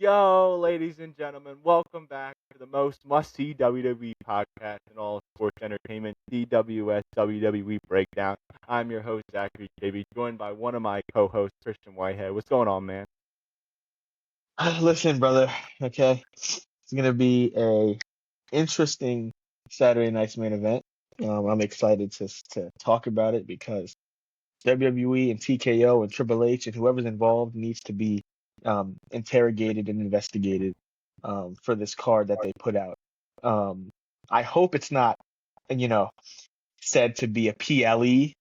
Yo, ladies and gentlemen, welcome back to the most must-see WWE podcast in all sports entertainment, CWS WWE Breakdown. I'm your host, Zachary KB, joined by one of my co-hosts, Christian Whitehead. What's going on, man? Listen, brother, okay? It's gonna be a interesting Saturday night's main event. I'm excited to talk about it because WWE and TKO and Triple H and whoever's involved needs to be interrogated and investigated for this card that they put out. I hope it's not, you know, said to be a PLE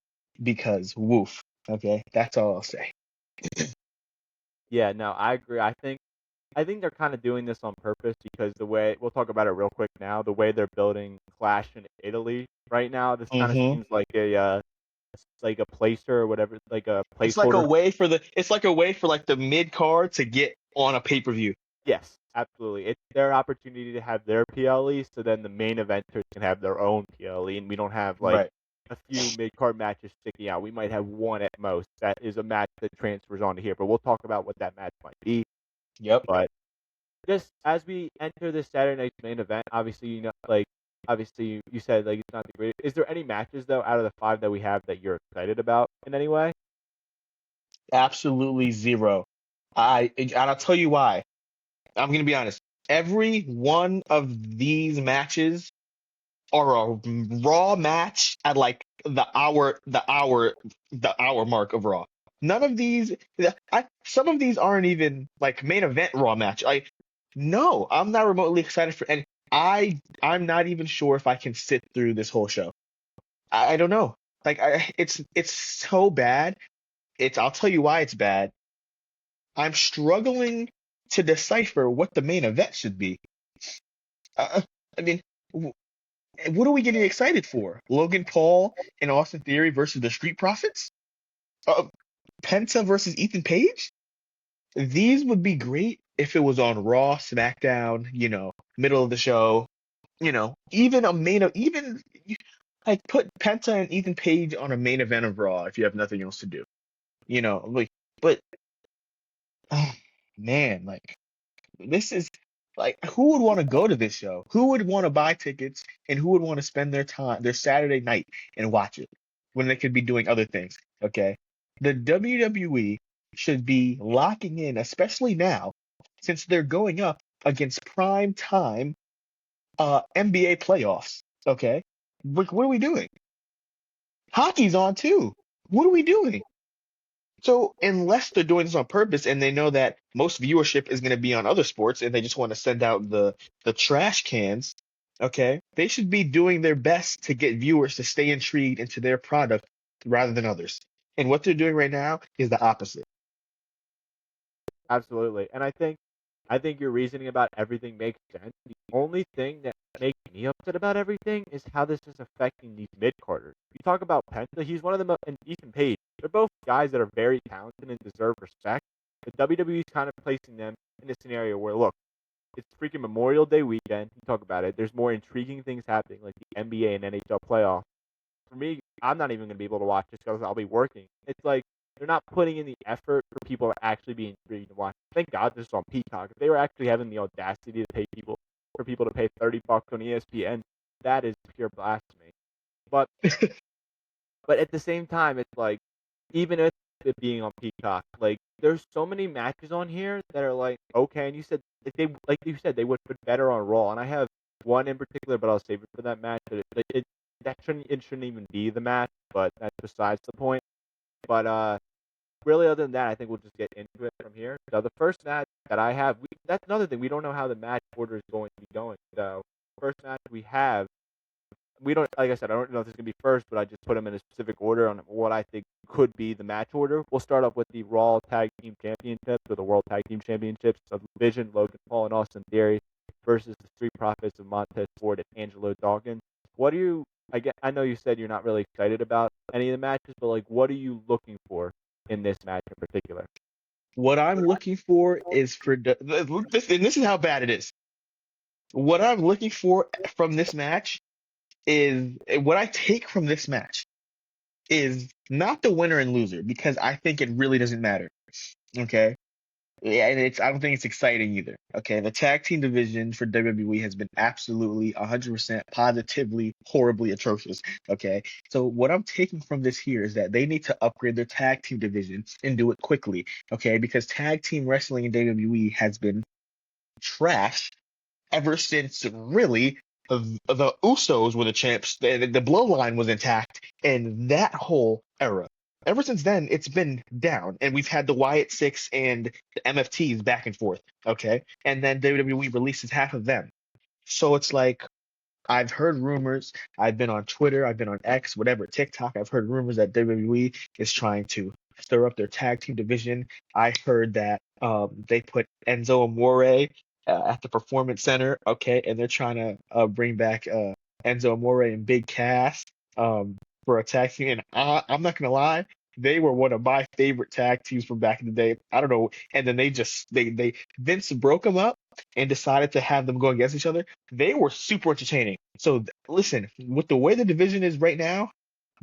because woof. Okay, that's all I'll say. Yeah, no, I agree. I think they're kind of doing this on purpose because the way we'll talk about it real quick now. The way they're building Clash in Italy right now, this kind of hmm seems like a placer or whatever, like a It's like a placeholder. way for like the mid card to get on a pay-per-view. Yes, absolutely. It's their opportunity to have their PLE, so then the main eventers can have their own PLE, and we don't have like Right. a few mid-card matches sticking out. We might have one at most. That is a match that transfers onto here, but we'll talk about what that match might be. Yep. But just as we enter this Saturday night's main event, obviously, obviously you said like it's not the greatest. Is there any matches though out of the 5 that we have that you're excited about in any way? Absolutely zero. And I'll tell you why. I'm gonna be honest. Every one of these matches are a Raw match at like the hour mark of Raw. None of these, some of these aren't even like main event Raw match. No, I'm not remotely excited for, and I'm not even sure if I can sit through this whole show. I don't know. It's so bad. I'll tell you why it's bad. I'm struggling to decipher what the main event should be. Uh, I mean, what are we getting excited for? Logan Paul and Austin Theory versus the Street Profits? Uh, Penta versus Ethan Page? These would be great if it was on Raw, SmackDown, middle of the show, even even like put Penta and Ethan Page on a main event of Raw if you have nothing else to do. But oh, man, like this is like who would want to go to this show? Who would want to buy tickets and who would want to spend their Saturday night and watch it when they could be doing other things? Okay. The WWE should be locking in, especially now, since they're going up against prime time NBA playoffs. Okay. What are we doing? Hockey's on too. What are we doing? So unless they're doing this on purpose and they know that most viewership is going to be on other sports and they just want to send out the trash cans, okay, they should be doing their best to get viewers to stay intrigued into their product rather than others. And what they're doing right now is the opposite. Absolutely. And I think your reasoning about everything makes sense. The only thing that makes me upset about everything is how this is affecting these mid-carders. You talk about Penta, he's one of the and Ethan Page. They're both guys that are very talented and deserve respect. But WWE is kind of placing them in a scenario where, look, it's freaking Memorial Day weekend. You talk about it. There's more intriguing things happening, like the NBA and NHL playoffs. For me, I'm not even going to be able to watch this because I'll be working. It's like they're not putting in the effort for people to actually be intrigued to watch. Thank God this is on Peacock. If they were actually having the audacity to pay people to pay $30 on ESPN, that is pure blasphemy. But but at the same time, it's like even if it being on Peacock, like there's so many matches on here that are like okay, and you said like you said they would put better on Raw, and I have one in particular, but I'll save it for that match. It shouldn't even be the match, but that's besides the point. But really, other than that, I think we'll just get into it from here. So the first match that I have, that's another thing. We don't know how the match order is going to be going. So first match we have, we don't, like I said, I don't know if this is going to be first, but I just put them in a specific order on what I think could be the match order. We'll start off with the Raw Tag Team Championships, or the World Tag Team Championships of Vision, Logan Paul, and Austin Theory versus the Street Profits of Montez Ford and Angelo Dawkins. What do you, I know you said you're not really excited about any of the matches, but like, what are you looking for in this match in particular? What I'm looking for is and this is how bad it is. What I'm looking for from this match is what I take from this match is not the winner and loser because I think it really doesn't matter. Okay. Yeah, and I don't think it's exciting either. Okay, the tag team division for WWE has been absolutely 100% positively horribly atrocious. Okay, so what I'm taking from this here is that they need to upgrade their tag team division and do it quickly. Okay, because tag team wrestling in WWE has been trash ever since really the Usos were the champs. The bloodline was intact, and that whole era. Ever since then, it's been down, and we've had the Wyatt Six and the MFTs back and forth. Okay, and then WWE releases half of them. So it's like I've heard rumors. I've been on Twitter. I've been on X, whatever, TikTok. I've heard rumors that WWE is trying to stir up their tag team division. I heard that they put Enzo Amore at the Performance Center, okay, and they're trying to bring back Enzo Amore and Big Cass for a tag team. And I'm not gonna lie, they were one of my favorite tag teams from back in the day. I don't know, and then they Vince broke them up and decided to have them go against each other. They were super entertaining. So listen, with the way the division is right now,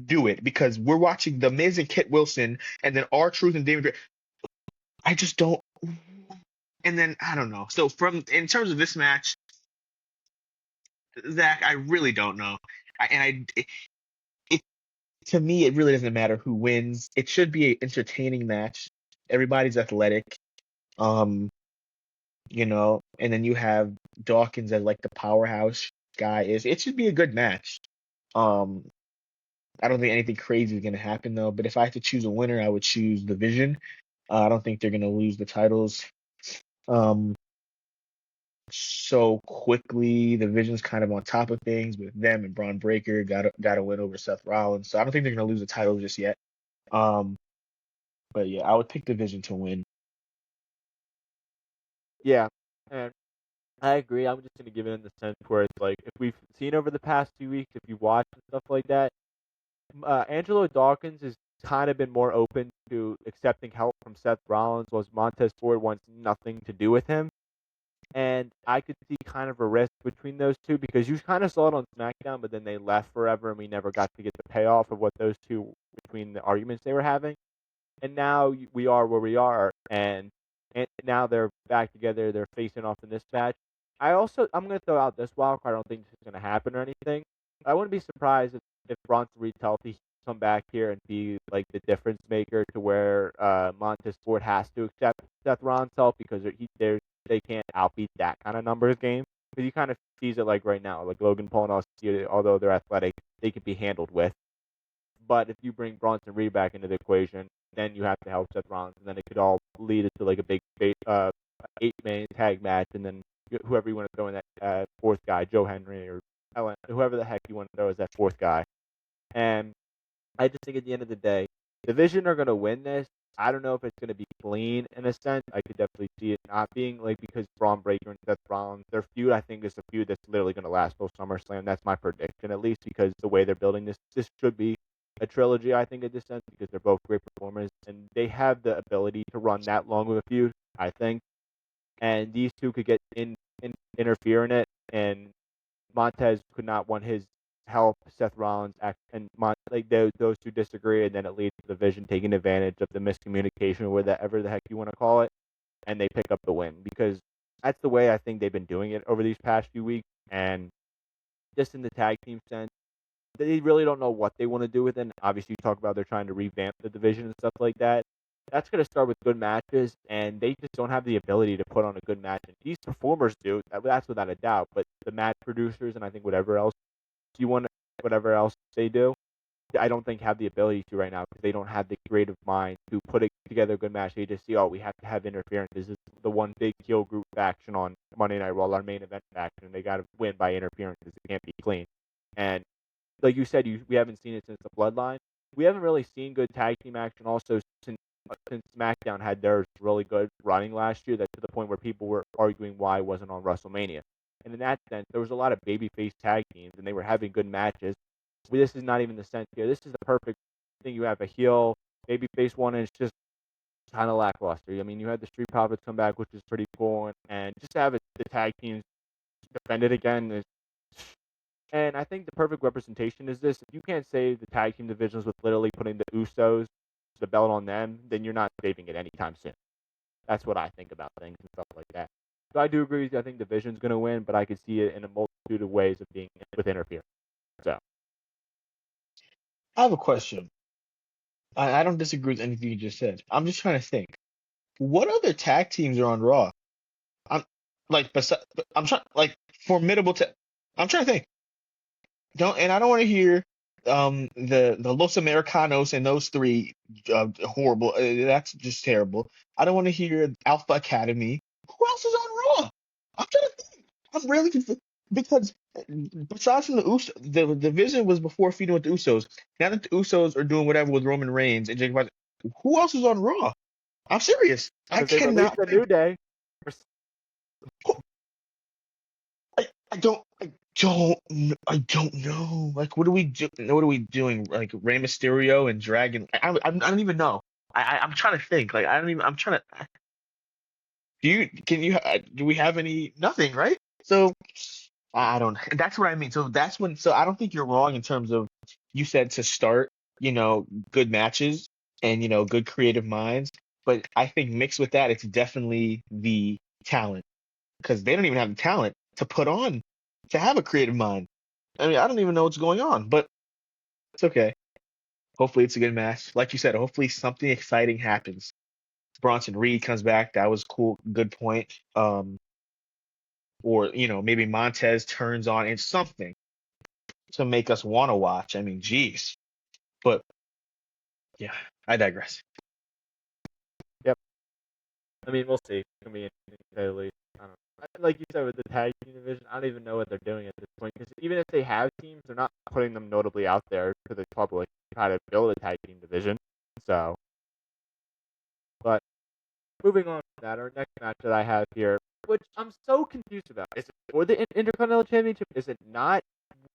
do it because we're watching the amazing Kit Wilson and then R-Truth and David. I just don't. And then I don't know. So from in terms of this match, Zach, I really don't know. It to me it really doesn't matter who wins. It should be an entertaining match. Everybody's athletic. Um, and then you have Dawkins as like the powerhouse guy is. It should be a good match. Um, I don't think anything crazy is gonna happen though. But if I had to choose a winner, I would choose the Vision. I don't think they're gonna lose the titles um so quickly. The Vision's kind of on top of things with them and Braun Breaker got a win over Seth Rollins. So I don't think they're gonna lose the title just yet. Um, but yeah, I would pick the Vision to win. Yeah, and I agree. I'm just gonna give it in the sense where it's like if we've seen over the past 2 weeks, if you watch and stuff like that, Angelo Dawkins has kind of been more open to accepting help from Seth Rollins, while Montez Ford wants nothing to do with him. And I could see kind of a risk between those two because you kind of saw it on SmackDown, but then they left forever, and we never got to get the payoff of what those two between the arguments they were having. And now we are where we are, and now they're back together. They're facing off in this match. I'm going to throw out this wild card. I don't think this is going to happen or anything. I wouldn't be surprised if Bronson Reed's healthy, come back here and be like the difference maker to where Montez Ford has to accept Seth Rollins' help because they can't outbeat that kind of numbers game. Because you kind of sees it like right now, like Logan Paul and Austin, although they're athletic, they could be handled with. But if you bring Bronson Reed back into the equation, then you have to help Seth Rollins, and then it could all lead into like a big 8-man tag match, and then whoever you want to throw in that fourth guy, Joe Henry or Ellen, whoever the heck you want to throw as that fourth guy. And I just think at the end of the day, the Vision are going to win this. I don't know if it's going to be clean in a sense. I could definitely see it not being like because Braun Breaker and Seth Rollins, their feud I think is a feud that's literally going to last till SummerSlam. That's my prediction at least because the way they're building this should be a trilogy I think in this sense because they're both great performers and they have the ability to run that long of a feud I think, and these two could get interfere in it, and Montez could not want his help Seth Rollins and those two disagree, and then it leads to the Vision taking advantage of the miscommunication or whatever the heck you want to call it, and they pick up the win because that's the way I think they've been doing it over these past few weeks. And just in the tag team sense, they really don't know what they want to do with it. And obviously, you talk about they're trying to revamp the division and stuff like that. That's going to start with good matches, and they just don't have the ability to put on a good match. And these performers do. That's without a doubt. But the match producers and I think whatever else they do, I don't think have the ability to right now because they don't have the creative mind to put together a good match. They just see, oh, we have to have interference. This is the one big heel group faction on Monday Night Raw, our main event faction, and they got to win by interference because it can't be clean. And like you said, we haven't seen it since the Bloodline. We haven't really seen good tag team action also since SmackDown had theirs really good running last year. That to the point where people were arguing why it wasn't on WrestleMania. And in that sense, there was a lot of babyface tag teams, and they were having good matches. This is not even the sense here. This is the perfect thing. You have a heel babyface one, and it's just kind of lackluster. I mean, you had the Street Profits come back, which is pretty cool, and just to have the tag teams defend it again is. And I think the perfect representation is this. If you can't save the tag team divisions with literally putting the Usos, the belt on them, then you're not saving it anytime soon. That's what I think about things and stuff like that. So I do agree with you. I think Division's going to win, but I could see it in a multitude of ways of being with interference. So I have a question. I don't disagree with anything you just said. I'm just trying to think. What other tag teams are on Raw? I'm like, I'm trying like formidable. I'm trying to think. I don't want to hear the Los Americanos and those three horrible. That's just terrible. I don't want to hear Alpha Academy. Who else is on Raw? I'm trying to think. I'm really confused because besides from the the division was before feuding with the Usos. Now that the Usos are doing whatever with Roman Reigns and Jake, who else is on Raw? I'm serious. I because they released cannot a think. New Day. I don't know. Like, what are we do? What are we doing? Like Rey Mysterio and Dragon? I don't even know. I'm trying to think. Like, I don't even. I'm trying to. Do we have any? Nothing, right? So I don't. That's what I mean. So that's when. So I don't think you're wrong in terms of you said to start. Good matches and good creative minds. But I think mixed with that, it's definitely the talent because they don't even have the talent to put on to have a creative mind. I mean, I don't even know what's going on, but it's okay. Hopefully, it's a good match. Like you said, hopefully something exciting happens. Bronson Reed comes back. That was cool. Good point. Or maybe Montez turns on in something to make us want to watch. I mean, geez. But yeah, I digress. Yep. I mean, we'll see. I mean, entirely. I don't know. Like you said with the tag team division, I don't even know what they're doing at this point. Because even if they have teams, they're not putting them notably out there to the public to try to build a tag team division. So, but moving on to that, our next match that I have here, which I'm so confused about, is it for the Intercontinental Championship? Is it not?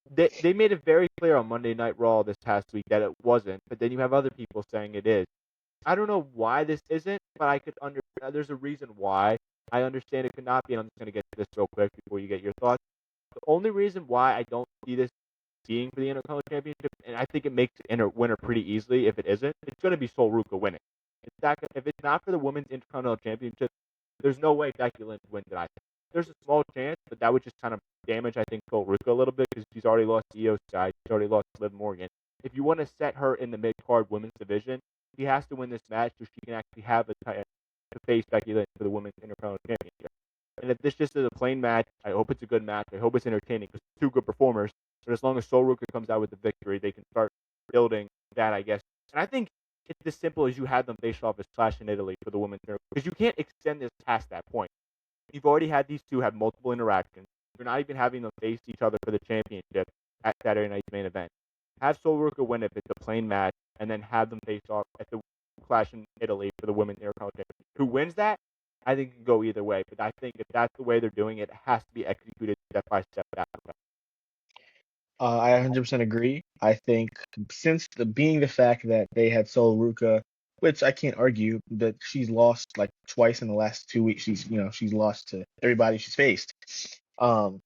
They made it very clear on Monday Night Raw this past week that it wasn't, but then you have other people saying it is. I don't know why this isn't, but I could understand. There's a reason why. I understand it could not be, and I'm just going to get to this real quick before you get your thoughts. The only reason why I don't see this being for the Intercontinental Championship, and I think it makes the winner pretty easily if it isn't, it's going to be Sol Ruka winning. If it's not for the Women's Intercontinental Championship, there's no way Becky Lynch wins it. I think. There's a small chance, but that would just kind of damage, I think, Sol Ruka a little bit because she's already lost to Io Sky. She's already lost to Liv Morgan. If you want to set her in the mid-card women's division, she has to win this match so she can actually have a to face Becky Lynch for the Women's Intercontinental Championship. And if this just is a plain match, I hope it's a good match. I hope it's entertaining because two good performers. But as long as Sol Ruka comes out with the victory, they can start building that, I guess. And I think it's as simple as you have them face off as Clash in Italy for the Women's Intercontinental because you can't extend this past that point. You've already had these two have multiple interactions. You're not even having them face each other for the championship at Saturday Night's main event. Have Sol Ruka win if it's a plain match, and then have them face off at the Clash in Italy for the Women's Intercontinental Championship. Who wins that? I think it can go either way. But I think if that's the way they're doing it, it has to be executed step by step. I 100% agree. I think since being the fact that they had Sol Ruka, which I can't argue that she's lost like twice in the last 2 weeks. She's lost to everybody she's faced. Um,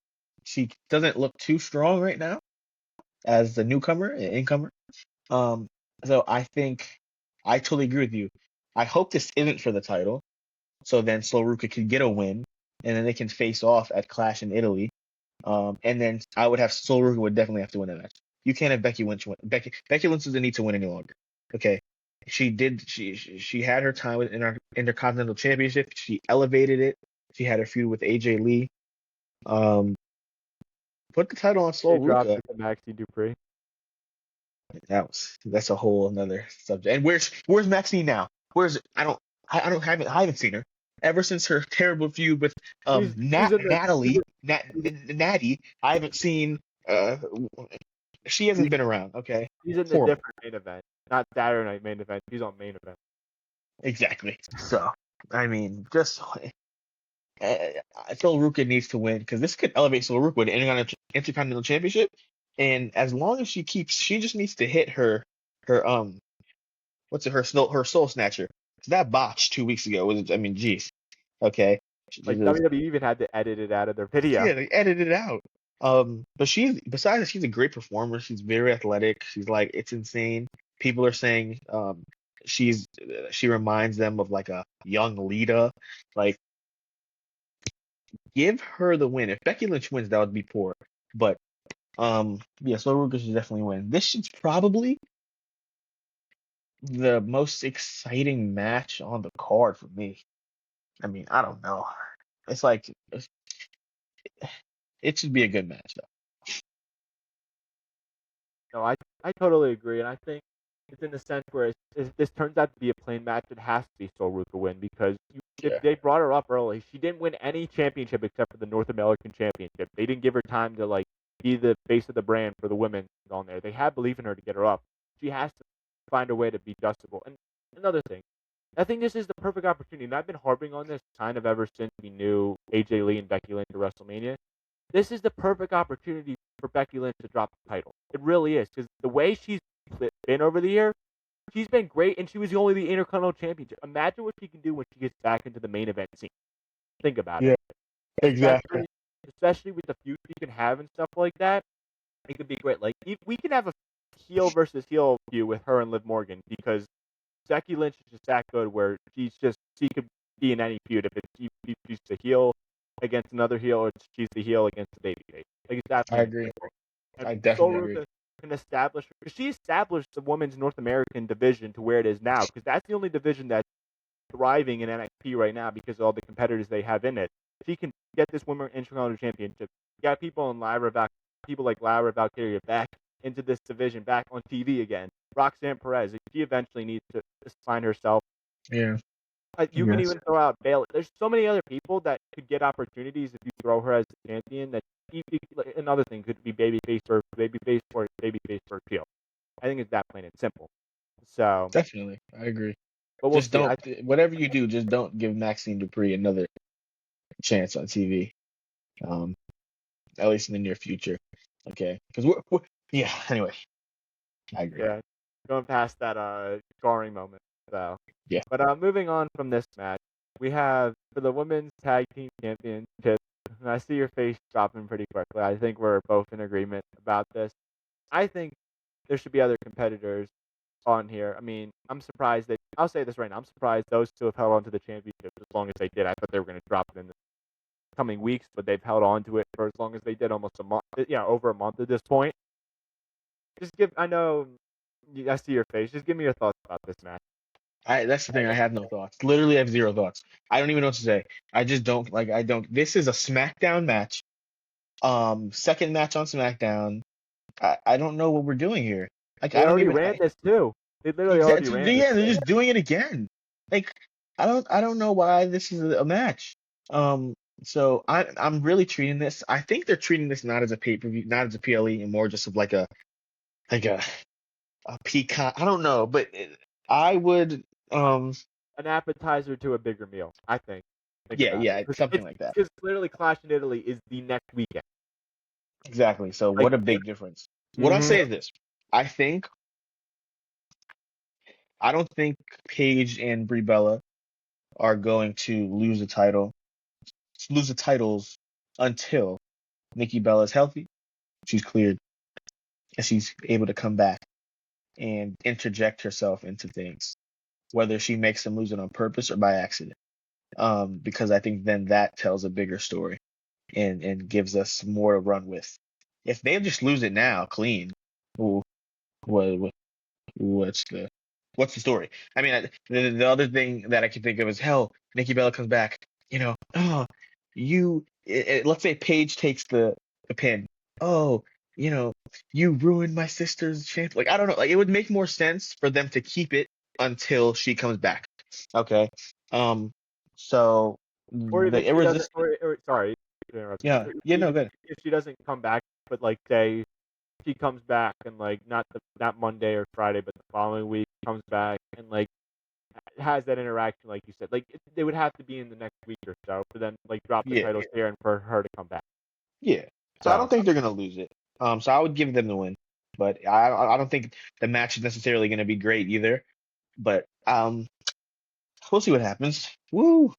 she doesn't look too strong right now as the newcomer, incomer. Um, so I think I totally agree with you. I hope this isn't for the title, so then Sol Ruka can get a win, and then they can face off at Clash in Italy. And then I would have Sol Ruka would definitely have to win that match. You can't have Becky Lynch win. Becky Lynch doesn't need to win any longer. Okay, she had her time in our Intercontinental Championship. She elevated it. She had her feud with AJ Lee. Put the title on Sol They dropped Ruka. it to Maxie Dupree. That's a whole another subject. And where's Maxine now? I haven't seen her ever since her terrible feud with She's in the Natty. I haven't seen she hasn't been around. Okay, she's in the horrible. different main event, not Saturday Night main event. She's on main event. Exactly. So I mean, just Sol Ruka needs to win because this could elevate Sol Ruka to Intercontinental Championship. And as long as she just needs to hit her what's it, her soul snatcher. That botch 2 weeks ago was, I mean, geez. Okay. Like WWE even had to edit it out of their video. Yeah, they edited it out. But besides that, she's a great performer. She's very athletic. She's like, it's insane. People are saying, she reminds them of like a young Lita. Like, give her the win. If Becky Lynch wins, that would be poor. But yeah, so Ruka should definitely win. This is probably the most exciting match on the card for me. I mean, I don't know. It's like it should be a good match though. No, I totally agree, and I think it's in the sense where if this turns out to be a plain match, it has to be Sol Ruka win because Yeah. they brought her up early. She didn't win any championship except for the North American Championship. They didn't give her time to like be the face of the brand for the women on there. They had belief in her to get her up. She has to find a way to be justable. And another thing, I think this is the perfect opportunity, and I've been harping on this kind of ever since we knew AJ Lee and Becky Lynch at WrestleMania. This is the perfect opportunity for Becky Lynch to drop the title. It really is, because the way she's been over the year, she's been great, and she was only the Intercontinental Championship. Imagine what she can do when she gets back into the main event scene. Think about Yeah, it. exactly. Especially with the feud you can have and stuff like that, it could be great. Like, we can have a heel versus heel feud with her and Liv Morgan, because Becky Lynch is just that good where she could be in any feud if she's the heel against another heel or she's the heel against the babyface. Like, it's that I plain and agree. simple. And I Sol definitely agree. Ruka can establish, because she established the women's North American division to where it is now, because that's the only division that's thriving in NXT right now because of all the competitors they have in it. She can get this women's Intercontinental Championship. You got people like Lyra Valkyria back into this division, back on TV again. Roxanne Perez, she eventually needs to find herself. Yeah. You can Yes. even throw out Bayley. There's so many other people that could get opportunities if you throw her as the champion. That another thing could be babyface or babyface for heel. I think it's that plain and simple. So, Definitely. I agree. but we'll Just see. don't whatever you do, just don't give Maxine Dupree another chance on TV. Um, at least in the near future. Okay. Because we're yeah, anyway. I agree. Yeah, going past that scarring moment. So, Yeah. but moving on from this match, we have for the women's tag team championship. And I see your face dropping pretty quickly. I think we're both in agreement about this. I think there should be other competitors on here. I mean, I'm surprised that I'll say this right now. I'm surprised those two have held on to the championship as long as they did. I thought they were going to drop it in the coming weeks, but they've held on to it for as long as they did, almost a month. Yeah, over a month at this point. I know, I see your face. Just give me your thoughts about this match. That's the thing. I have no thoughts. Literally, I have zero thoughts. I don't even know what to say. I just don't like. I don't. This is a SmackDown match. Second match on SmackDown. I don't know what we're doing here. Like, They I don't already even. ran this too. They literally already Exactly. ran this. Yeah, they're just doing it again. Like, I don't know why this is a match. Um. So I'm really treating this. I think they're treating this not as a pay-per-view, not as a PLE, and more just of like a peacock. I don't know, but I would. An appetizer to a bigger meal, I think. Think Yeah, about it. yeah, something like that. Because literally Clash in Italy is the next weekend. Exactly. So Like, what a big difference. What I'll hmm say is this. I think I don't think Paige and Brie Bella are going to lose the titles until Nikki Bella is healthy, she's cleared, and she's able to come back and interject herself into things, whether she makes them lose it on purpose or by accident. Because I think then that tells a bigger story and gives us more to run with. If they just lose it now, clean, ooh, what what's the story? I mean, the other thing that I can think of is hell. Nikki Bella comes back. Oh, let's say Paige takes the pin. Oh, you know, you ruined my sister's chance. Like, I don't know. Like, it would make more sense for them to keep it until she comes back. Okay. So or the even she doesn't. irresistible. Or sorry to interrupt you. Yeah. Yeah. No. Even Good. if she doesn't come back, but like say she comes back and like not Monday or Friday, but the following week comes back and like has that interaction, like you said. Like they would have to be in the next week or so for them like drop the Yeah. titles here and for her to come back. Yeah. So I So don't think they're gonna lose it. So I would give them the win, but I don't think the match is necessarily gonna be great either. But we'll see what happens. Woo,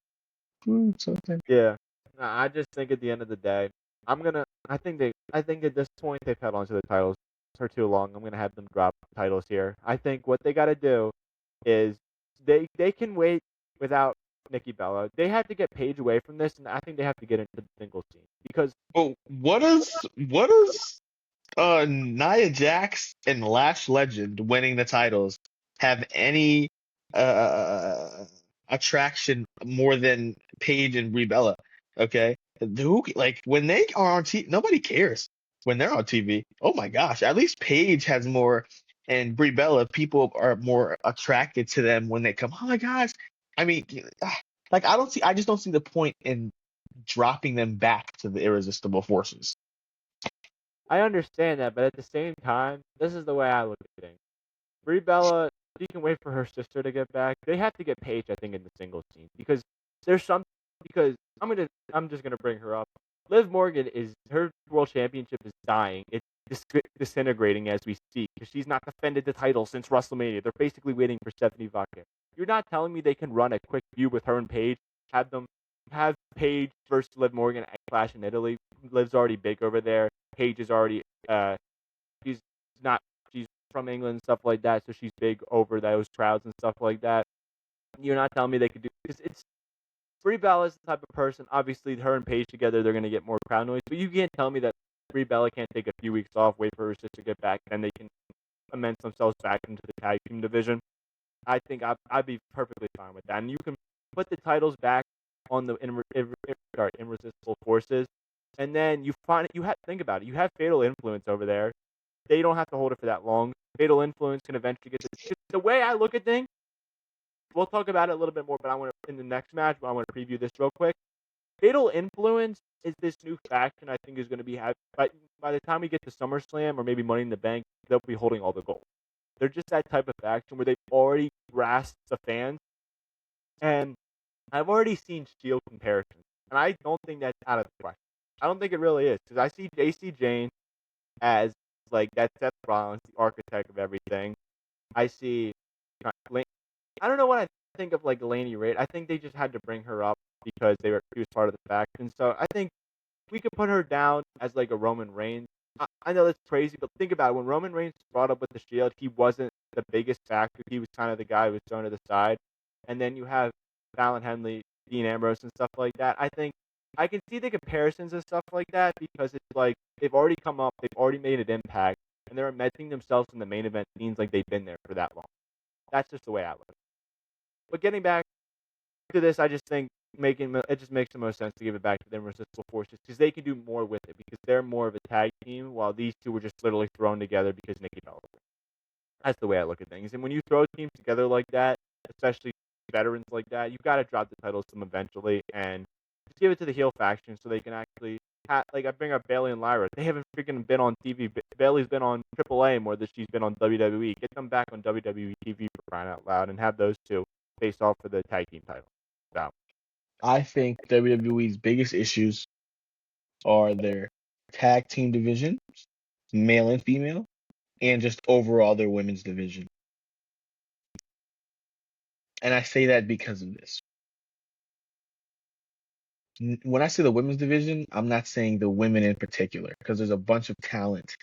woo, something. yeah, I just think at the end of the day, I think at this point they've held on to the titles for too long. I'm gonna have them drop titles here. I think what they got to do is they can wait without Nikki Bella. They have to get Paige away from this, and I think they have to get into the single scene because Well, what does Nia Jax and Lash Legend winning the titles have any uh attraction more than Paige and Brie Bella? Okay, like when they are on TV, nobody cares when they're on TV. Oh my gosh, at least Paige has more, and Brie Bella, people are more attracted to them when they come. Oh my gosh, I mean, like I just don't see the point in dropping them back to the irresistible forces. I understand that, but at the same time, this is the way I look at things. Brie Bella, she can wait for her sister to get back. They have to get Paige, I think, in the singles scene because there's some because I'm just gonna bring her up. Liv Morgan is her world championship is dying. It's disintegrating as we speak because she's not defended the title since WrestleMania. They're basically waiting for Stephanie Vacca. You're not telling me they can run a quick feud with her and Paige, have Paige versus Liv Morgan at Clash in Italy. Liv's already big over there. Paige is already she's not she's from England and stuff like that, so she's big over those crowds and stuff like that. You're not telling me they could do because it's Brie Bella is the type of person. Obviously, her and Paige together, they're gonna get more crowd noise. But you can't tell me that Brie Bella can't take a few weeks off, wait for her sister to get back, and they can amend themselves back into the tag team division. I think I'd be perfectly fine with that. And you can put the titles back on the irresistible forces, and then you have think about it. You have Fatal Influence over there. They don't have to hold it for that long. Fatal Influence can eventually get the way I look at things. We'll talk about it a little bit more, but I want to in the next match. But I want to preview this real quick. Fatal Influence is this new faction I think is going to be by the time we get to SummerSlam or maybe Money in the Bank, they'll be holding all the gold. They're just that type of faction where they've already grasped the fans, and I've already seen Shield comparisons, and I don't think that's out of the question. I don't think it really is because I see JC Jane as like that's Seth Rollins, the architect of everything. I see. I don't know what I think of like Laney Reid. I think they just had to bring her up because she was part of the faction. So I think we could put her down as like a Roman Reigns. I know that's crazy, but think about it. When Roman Reigns brought up with the Shield, he wasn't the biggest factor. He was kind of the guy who was thrown to the side. And then you have Fallon Henley, Dean Ambrose, and stuff like that. I think I can see the comparisons and stuff like that because it's like they've already come up, they've already made an impact, and they're embedding themselves in the main event scenes like they've been there for that long. That's just the way I look at it. But getting back to this, I just think it just makes the most sense to give it back to the irresistible forces because they can do more with it because they're more of a tag team while these two were just literally thrown together because Nikki Bella. That's the way I look at things. And when you throw teams together like that, especially veterans like that, you've got to drop the titles to them eventually and just give it to the heel faction so they can actually like I bring up Bayley and Lyra. They haven't freaking been on TV. Bayley's been on AAA more than she's been on WWE. Get them back on WWE TV for crying out loud and have those two face off for the tag team title. So I think WWE's biggest issues are their tag team division, male and female, and just overall their women's division. And I say that because of this. When I say the women's division, I'm not saying the women in particular, because there's a bunch of talent.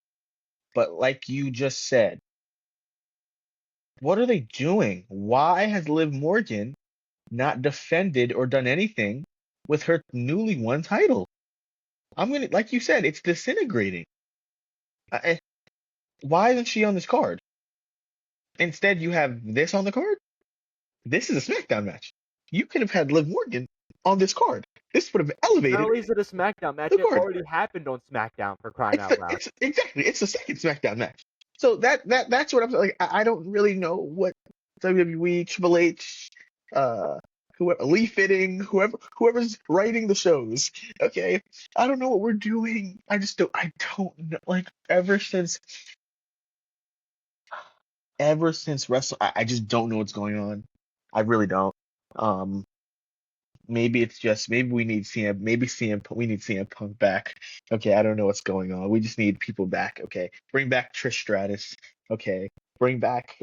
But like you just said, what are they doing? Why has Liv Morgan not defended or done anything with her newly won title? Like you said, it's disintegrating. Why isn't she on this card? Instead, you have this on the card. This is a SmackDown match. You could have had Liv Morgan on this card. This would have not elevated only is it a SmackDown match, the it card. already happened on SmackDown for crying out loud. It's the second SmackDown match. So that's what I'm like. I don't really know what WWE, Triple H, whoever, Lee Fitting, whoever's writing the shows. Okay, I don't know what we're doing. I don't know. Like ever since Wrestle, I just don't know what's going on. I really don't. Maybe it's just maybe we need we need CM Punk back. Okay, I don't know what's going on. We just need people back. Okay, bring back Trish Stratus. Okay, bring back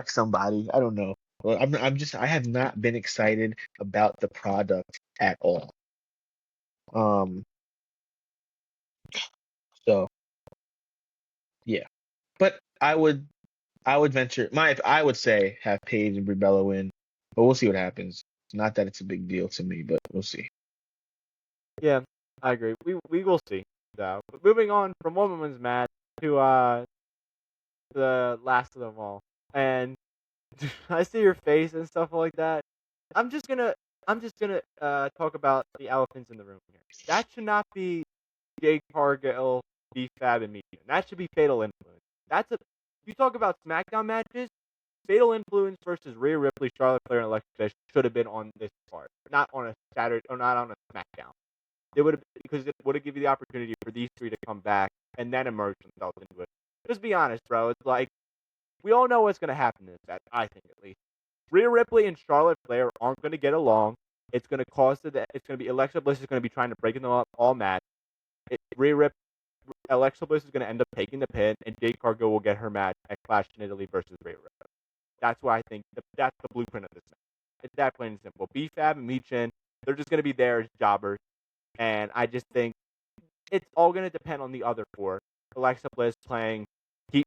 somebody. I don't know. Well, I have not been excited about the product at all. So yeah, but I would say have Paige and Brie Bella win. But we'll see what happens. Not that it's a big deal to me, but we'll see. Yeah, I agree. We will see though. But moving on from women's match to the last of them all, and I see your face and stuff like that. I'm just gonna talk about the elephants in the room here. That should not be Jade Cargill, B-Fab, and Media. That should be Fatal Influence. You talk about SmackDown matches. Fatal Influence versus Rhea Ripley, Charlotte Flair, and Alexa Bliss should have been on this card, not on a Saturday or not on a SmackDown. It would have because it would have given you the opportunity for these three to come back and then emerge themselves into it. Just be honest, bro. It's like we all know what's going to happen in this match, I think at least. Rhea Ripley and Charlotte Flair aren't going to get along. It's going to it's going to be Alexa Bliss is going to be trying to break them up all match. Alexa Bliss is going to end up taking the pin, and Jade Cargill will get her match at Clash in Italy versus Rhea Ripley. That's why I think that's the blueprint of this match. It's that plain and simple. B-Fab and Michin, they're just going to be there as jobbers, and I just think it's all going to depend on the other four. Alexa Bliss playing heat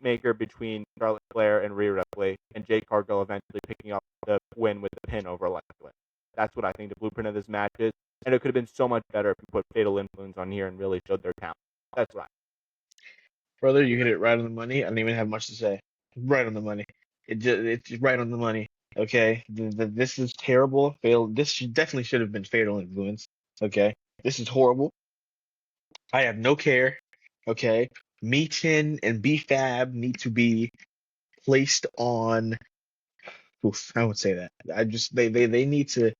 maker between Charlotte Flair and Rhea Ripley, and Jade Cargill eventually picking up the win with the pin over Alexa Bliss. That's what I think the blueprint of this match is, and it could have been so much better if you put Fatal Influence on here and really showed their talent. That's right. Brother, you hit it right on the money. I don't even have much to say. Right on the money. It's just right on the money. Okay, this is terrible. Definitely should have been Fatal Influence. Okay, this is horrible. I have no care. Okay, Meatin and B-Fab need to be placed on. Oof, I would say that. They need to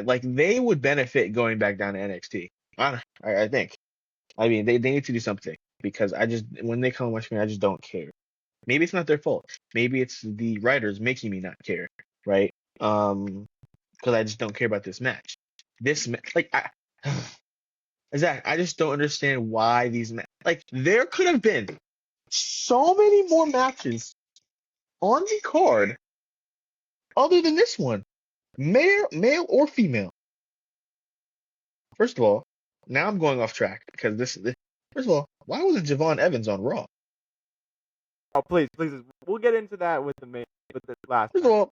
like they would benefit going back down to NXT. I think. I mean they need to do something because when they come on my screen I just don't care. Maybe it's not their fault. Maybe it's the writers making me not care, right? Because I just don't care about this match. Zach, I just don't understand why there could have been so many more matches on the card other than this one, male or female. First of all, now I'm going off track because first of all, why wasn't Javon Evans on Raw? Oh, please. We'll get into that with the last. First of all,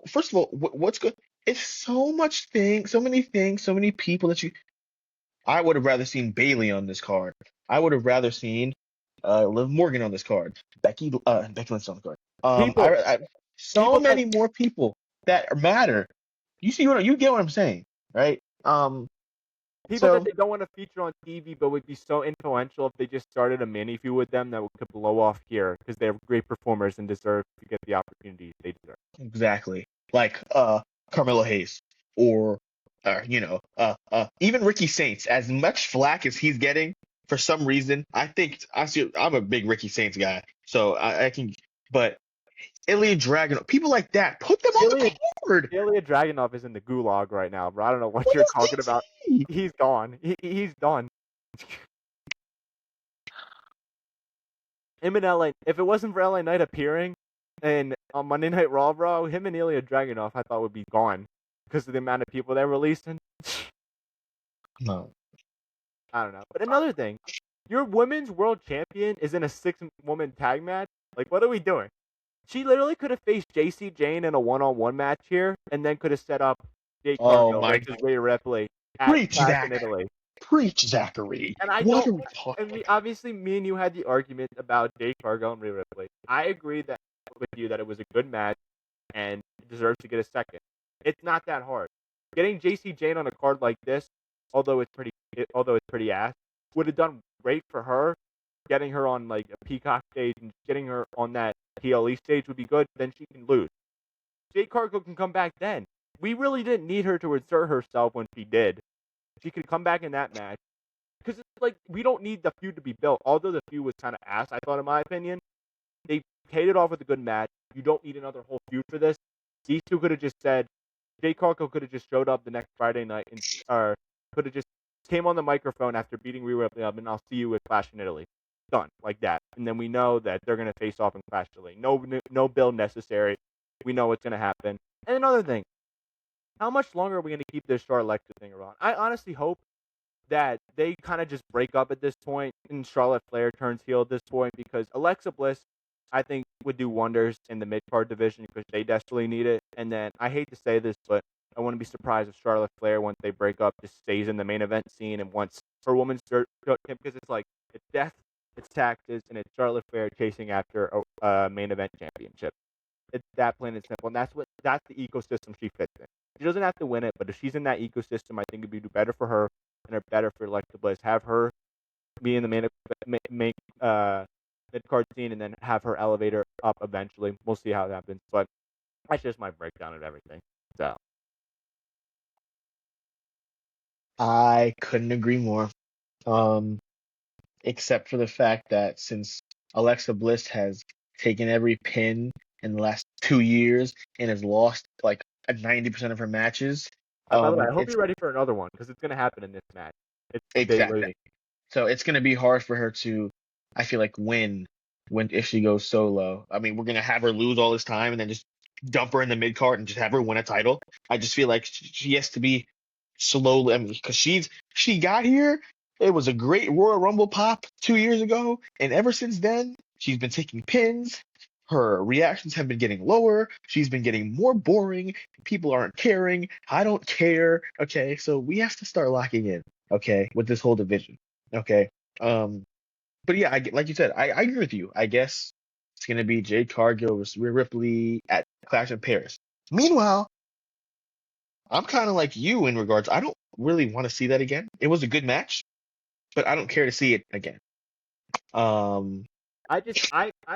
first of all, what's good? It's so many things, so many people that I would have rather seen Bailey on this card. I would have rather seen Liv Morgan on this card. Becky Lynch on the card. Many more people that matter. You get what I'm saying, right? People that they don't want to feature on TV, but would be so influential if they just started a mini feud with them that could blow off here because they're great performers and deserve to get the opportunities they deserve. Exactly, like Carmelo Hayes or even Ricky Saints. As much flack as he's getting for some reason, I'm a big Ricky Saints guy, so I can. But Ilya Dragunov, people like that, put them on the card. Ilya Dragunov is in the gulag right now, bro. I don't know what you're talking about. He's gone. He's done. Him and LA. If it wasn't for LA Knight appearing and on Monday Night Raw, bro, him and Ilya Dragunov, I thought would be gone because of the amount of people they're releasing. No. I don't know. But another thing, your women's world champion is in a 6-woman tag match. Like, what are we doing? She literally could have faced JC Jane in a one-on-one match here, and then could have set up Jade Cargill versus Rhea Ripley at Clash in Italy. Preach, Zachary. And obviously, me and you had the argument about Jade Cargill and Rhea Ripley. I agree with you that it was a good match and it deserves to get a second. It's not that hard. Getting JC Jane on a card like this, although it's pretty ass, would have done great for her. Getting her on like a Peacock stage and getting her on that PLE stage would be good. Then she can lose. Jade Cargill can come back then. We really didn't need her to insert herself when she did. She could come back in that match. Because it's like, we don't need the feud to be built. Although the feud was kind of ass, I thought, in my opinion. They paid it off with a good match. You don't need another whole feud for this. These two could have just said, Jade Cargill could have just showed up the next Friday night or could have just came on the microphone after beating Rhea Ripley up and I'll see you at Clash in Italy. Done. Like that. And then we know that they're going to face off in Clash in Italy. No build necessary. We know what's going to happen. And another thing. How much longer are we going to keep this Charlotte Alexa thing around? I honestly hope that they kind of just break up at this point and Charlotte Flair turns heel at this point because Alexa Bliss, I think, would do wonders in the mid card division because they desperately need it. And then I hate to say this, but I wouldn't be surprised if Charlotte Flair, once they break up, just stays in the main event scene and wants her woman's dirt because it's like it's death, it's taxes, and it's Charlotte Flair chasing after a main event championship. It's that plain and simple, and that's the ecosystem she fits in. She doesn't have to win it, but if she's in that ecosystem, I think it'd be better for her and better for Alexa Bliss. Have her be in the main mid card scene, and then have her elevator up eventually. We'll see how it happens, but that's just my breakdown of everything. So I couldn't agree more. Except for the fact that since Alexa Bliss has taken every pin in the last 2 years and has lost like 90% of her matches, by the way, I hope it's you're ready for another one because it's gonna happen in this match. It's exactly. So it's gonna be hard for her to, I feel like, win when if she goes solo. I mean, we're gonna have her lose all this time and then just dump her in the mid card and just have her win a title. I just feel like she has to be slowly. I mean, because she got here. It was a great Royal Rumble pop 2 years ago, and ever since then, she's been taking pins. Her reactions have been getting lower. She's been getting more boring. People aren't caring. I don't care. Okay, so we have to start locking in. Okay, with this whole division. Okay. But yeah, like you said, I agree with you. I guess it's gonna be Jade Cargill versus Rhea Ripley at Clash in Paris. Meanwhile, I'm kind of like you in regards. I don't really want to see that again. It was a good match, but I don't care to see it again. I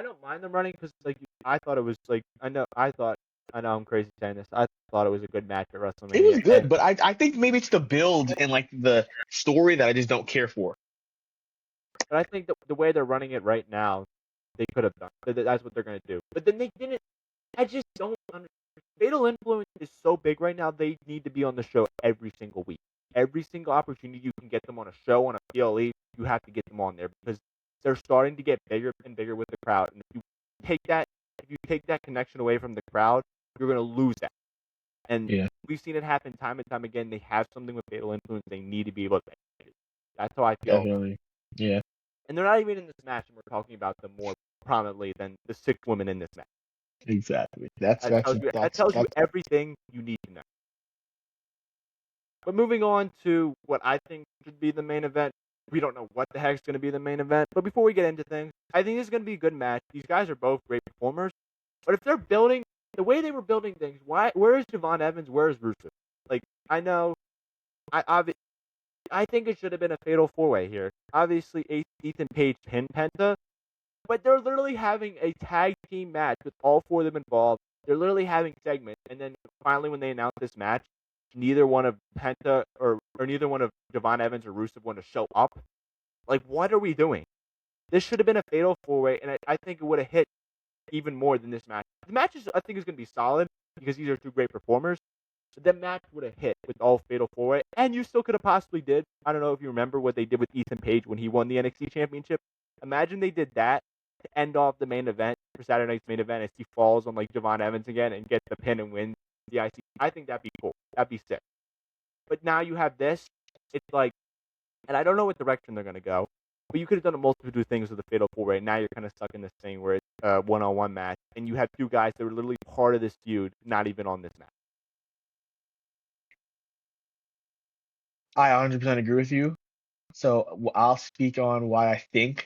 don't mind them running because like I thought it was like I know I'm crazy saying this. I thought it was a good match at It was WrestleMania. good, but I think maybe it's the build and like the story that I just don't care for. But I think the way they're running it right now, they could have done. That's what they're going to do. But then they didn't. I just don't understand. Fatal Influence is so big right now. They need to be on the show every single week. Every single opportunity you can get them on a show, on a PLE, you have to get them on there because they're starting to get bigger and bigger with the crowd. And if you take that connection away from the crowd, you're going to lose that. And Yeah, we've seen it happen time and time again. They have something with Fatal Influence. They need to be able to execute it. That's how I feel. definitely. Yeah, And they're not even in this match, and we're talking about them more prominently than the 6 women in this match. exactly. That tells you everything you need to know. But moving on to what I think should be the main event. We don't know what the heck's going to be the main event. But before we get into things, I think this is going to be a good match. These guys are both great performers. But if they're building the way they were building things, where is Javon Evans? Where is Rusev? Like, I know, I think it should have been a fatal 4-way here. Obviously, Ethan Page pinned Penta, but they're literally having a tag team match with all 4 of them involved. They're literally having segments, and then finally, when they announced this match, neither one of Penta or neither one of Javon Evans or Rusev want to show up. Like, what are we doing? This should have been a fatal 4-way, and I think it would have hit even more than this match. The match I think is going to be solid because these are 2 great performers. But that match would have hit with all fatal 4-way, and you still could have possibly did. I don't know if you remember what they did with Ethan Page when he won the NXT Championship. Imagine they did that to end off the main event for Saturday night's main event as he falls on like Javon Evans again and gets the pin and wins the IC. I think that'd be cool. That'd be sick. But now you have this. It's like, and I don't know what direction they're gonna go. But you could have done a multitude of things with the fatal 4-way. Now you're kind of stuck in this thing where it's a one-on-one match, and you have 2 guys that were literally part of this feud, not even on this match. I 100% agree with you. So I'll speak on why I think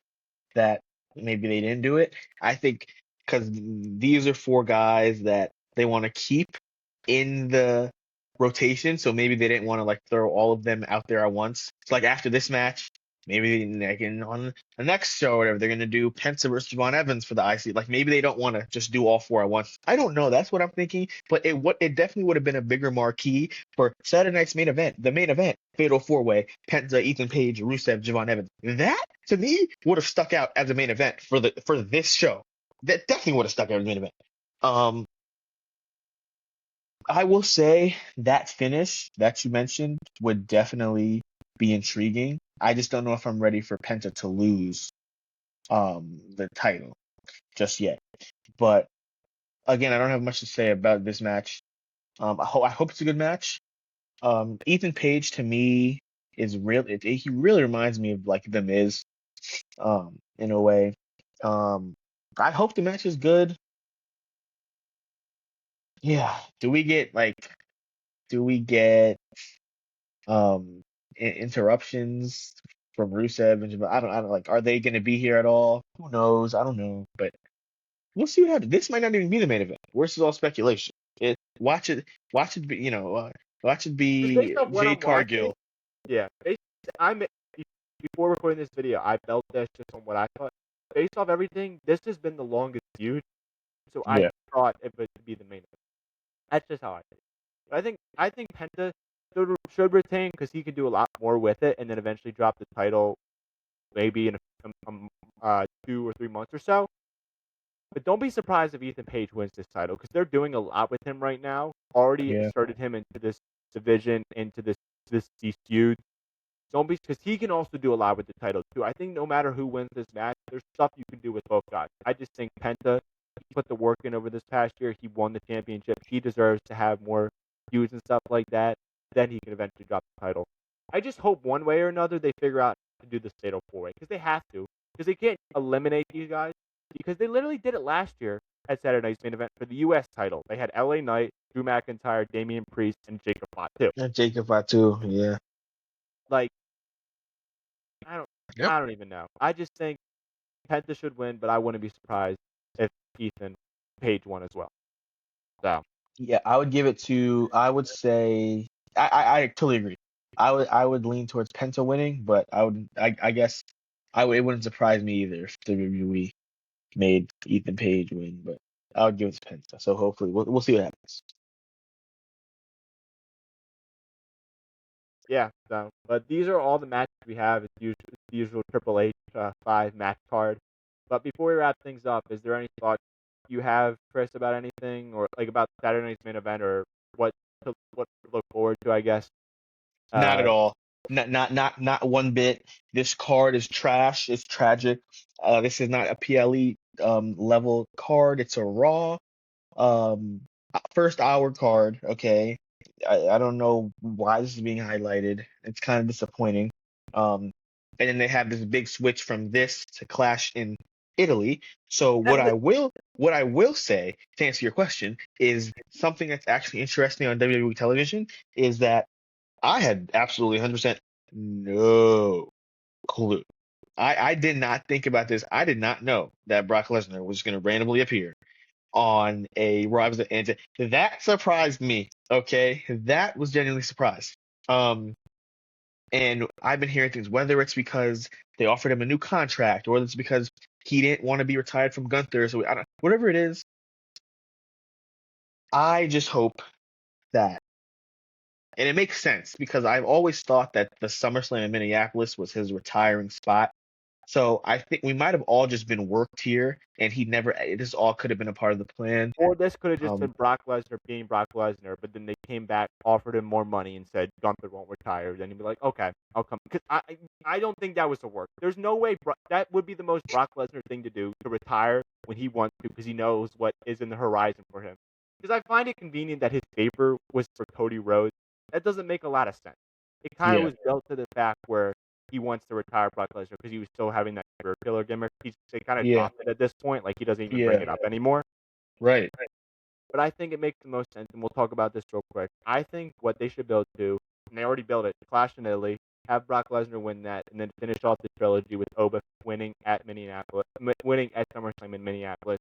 that maybe they didn't do it. I think because these are 4 guys that they want to keep in the rotation, so maybe they didn't want to like throw all of them out there at once. So like after this match, maybe they can on the next show or whatever they're gonna do Penta versus Javon Evans for the IC. Like maybe they don't want to just do all 4 at once. I don't know. That's what I'm thinking. But it definitely would have been a bigger marquee for Saturday night's main event. The main event, fatal 4-way, Penta, Ethan Page, Rusev, Javon Evans. That to me would have stuck out as a main event for this show. That definitely would have stuck out as a main event. I will say that finish that you mentioned would definitely be intriguing. I just don't know if I'm ready for Penta to lose the title just yet. But again, I don't have much to say about this match. I hope it's a good match. Ethan Page to me is he really reminds me of like The Miz in a way. I hope the match is good. Yeah. Do we get interruptions from Rusev and Jamal? I don't like. Are they going to be here at all? Who knows? I don't know, but we'll see what happens. This might not even be the main event. This is all speculation. Watch it. Watch it be. Watch it Just based be off what I'm Jade watching, Cargill. yeah. Before recording this video, I felt this just on what I thought. Based off everything, this has been the longest feud, so I Yeah. thought it would be the main event. That's just how I think. But I think Penta should retain because he can do a lot more with it, and then eventually drop the title maybe in 2 or 3 months or so. But don't be surprised if Ethan Page wins this title because they're doing a lot with him right now. Already Yeah. inserted him into this division, into these feuds. Don't be because he can also do a lot with the title too. I think no matter who wins this match, there's stuff you can do with both guys. I just think Penta, he put the work in over this past year. He won the championship. He deserves to have more feuds and stuff like that. Then he can eventually drop the title. I just hope one way or another they figure out to do the fatal 4-way because they have to. Because they can't eliminate these guys because they literally did it last year at Saturday Night's main event for the U.S. title. They had LA Knight, Drew McIntyre, Damian Priest, and Jacob Fatu. Jacob Fatu. Yeah. Like, I don't, Yep. I don't even know. I just think Penta should win, but I wouldn't be surprised if Ethan Page won as well. So Yeah, I would give it to. I would say. I totally agree. I would lean towards Penta winning, but I guess it wouldn't surprise me either if WWE made Ethan Page win, but I would give it to Penta. So hopefully we'll see what happens. yeah, but these are all the matches we have. It's the usual Triple H 5-match card. But before we wrap things up, is there any thought you have, Chris, about anything or like about Saturday night's main event or what to look forward to? I guess. Not at Uh, all. Not one bit. This card is trash. It's tragic. This is not a PLE level card. It's a Raw first hour card. Okay. I don't know why this is being highlighted. It's kind of disappointing. And then they have this big switch from this to Clash in Italy. So what I will say to answer your question is something that's actually interesting on WWE television is that I had absolutely 100% no clue. I did not think about this. I did not know that Brock Lesnar was going to randomly appear on a Raw episode, and that surprised me. Okay, that was genuinely surprised. And I've been hearing things, whether it's because they offered him a new contract, or it's because he didn't want to be retired from Gunther. So I don't, whatever it is, I just hope that, and it makes sense because I've always thought that the SummerSlam in Minneapolis was his retiring spot. So I think we might have all just been worked here, and he never. This all could have been a part of the plan. Or this could have just Um, been Brock Lesnar being Brock Lesnar, but then they came back, offered him more money, and said Gunther won't retire. Then he'd be like, okay, I'll come. Because I don't think that was to work. There's no way that would be the most Brock Lesnar thing to do, to retire when he wants to, because he knows what is in the horizon for him. Because I find it convenient that his favor was for Cody Rhodes. That doesn't make a lot of sense. It kind of yeah, was built to the fact where he wants to retire Brock Lesnar because he was still having that career killer gimmick. They kind of yeah, dropped it at this point. Like, he doesn't even bring yeah, it up anymore. right. But I think it makes the most sense, and we'll talk about this real quick. I think what they should build to, and they already built it, Clash in Italy, have Brock Lesnar win that, and then finish off the trilogy with Oba winning at SummerSlam in Minneapolis,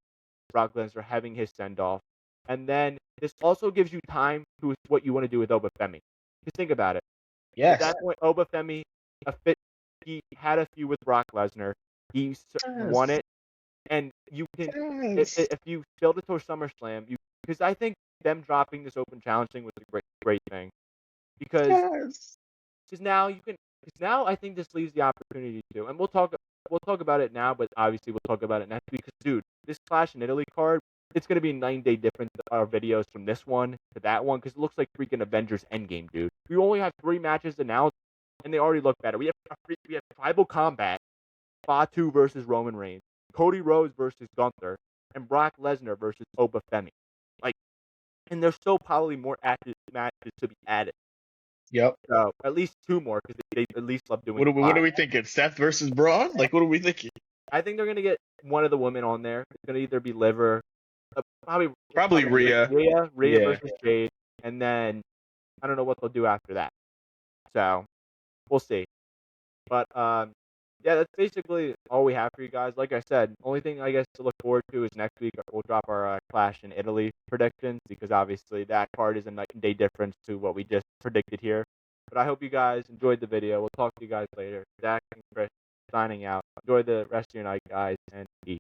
Brock Lesnar having his send-off. And then this also gives you time to what you want to do with Oba Femi. Just think about it. At Yes. that point, Oba Femi, he had a feud with Brock Lesnar. He won Yes. it, and you can, Yes. if you build it to a SummerSlam, because I think them dropping this open challenge thing was a great thing. Because Yes. now I think this leaves the opportunity to, and we'll talk about it now, but obviously we'll talk about it next week. Because dude, this Clash in Italy card, it's gonna be a 9-day difference videos from this one to that one, because it looks like freaking Avengers Endgame, dude. We only have 3 matches announced, and they already look better. We have Tribal Combat, Fatu versus Roman Reigns, Cody Rhodes versus Gunther, and Brock Lesnar versus Oba Femi. Like, and there's still probably more active matches to be added. Yep. So at least 2 more, because they at least love doing What are 5. we thinking? Seth versus Braun? Like, what are we thinking? I think they're gonna get one of the women on there. It's gonna either be Liv or Probably Rhea. Rhea Yeah. versus Jade, and then I don't know what they'll do after that. So we'll see. But yeah, that's basically all we have for you guys. Like I said, only thing I guess to look forward to is next week we'll drop our Clash in Italy predictions because obviously that card is a night and day difference to what we just predicted here. But I hope you guys enjoyed the video. We'll talk to you guys later. Zach and Chris signing out. Enjoy the rest of your night, guys, and peace.